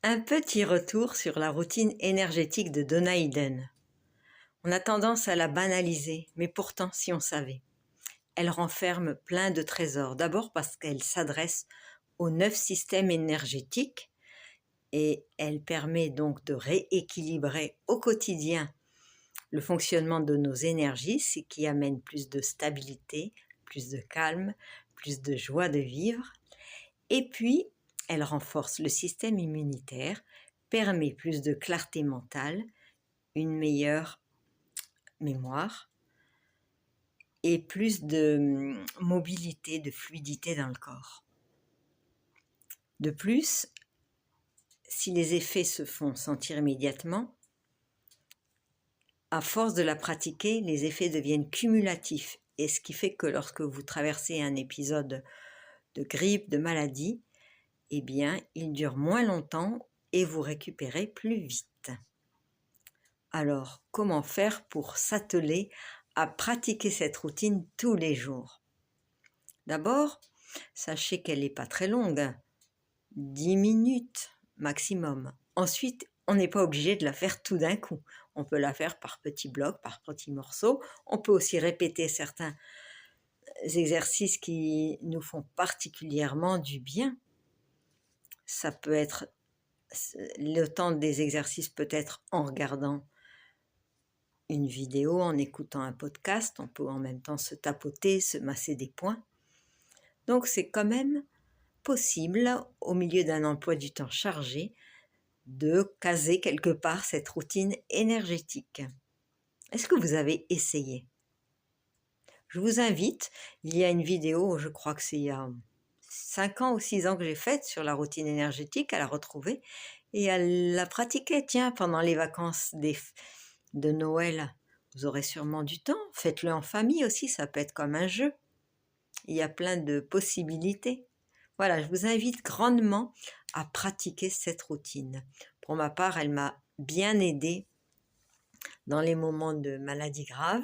Un petit retour sur la routine énergétique de Donna Eden. On a tendance à la banaliser, mais pourtant, si on savait. Elle renferme plein de trésors. D'abord parce qu'elle s'adresse aux 9 systèmes énergétiques et elle permet donc de rééquilibrer au quotidien le fonctionnement de nos énergies, ce qui amène plus de stabilité, plus de calme, plus de joie de vivre. Et puis, elle renforce le système immunitaire, permet plus de clarté mentale, une meilleure mémoire et plus de mobilité, de fluidité dans le corps. De plus, si les effets se font sentir immédiatement, à force de la pratiquer, les effets deviennent cumulatifs. Et ce qui fait que lorsque vous traversez un épisode de grippe, de maladie, eh bien, il dure moins longtemps et vous récupérez plus vite. Alors, comment faire pour s'atteler à pratiquer cette routine tous les jours? D'abord, sachez qu'elle n'est pas très longue, 10 minutes maximum. Ensuite, on n'est pas obligé de la faire tout d'un coup. On peut la faire par petits blocs, par petits morceaux. On peut aussi répéter certains exercices qui nous font particulièrement du bien. Ça peut être, le temps des exercices peut être en regardant une vidéo, en écoutant un podcast. On peut en même temps se tapoter, se masser des poings. Donc c'est quand même possible, au milieu d'un emploi du temps chargé, de caser quelque part cette routine énergétique. Est-ce que vous avez essayé? Je vous invite, il y a une vidéo, je crois que c'est il y a 5 ans ou 6 ans que j'ai faite sur la routine énergétique, à la retrouver et à la pratiquer. Tiens, pendant les vacances de Noël, vous aurez sûrement du temps. Faites-le en famille aussi, ça peut être comme un jeu. Il y a plein de possibilités. Voilà, je vous invite grandement à pratiquer cette routine. Pour ma part, elle m'a bien aidée dans les moments de maladie grave.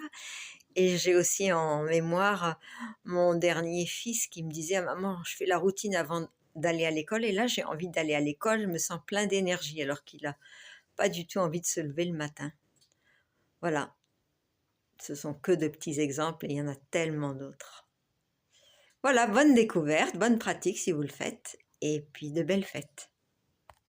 Et j'ai aussi en mémoire mon dernier fils qui me disait: «Maman, je fais la routine avant d'aller à l'école et là, j'ai envie d'aller à l'école, je me sens plein d'énergie», alors qu'il n'a pas du tout envie de se lever le matin. Voilà, ce sont que de petits exemples et il y en a tellement d'autres. Voilà, bonne découverte, bonne pratique si vous le faites et puis de belles fêtes.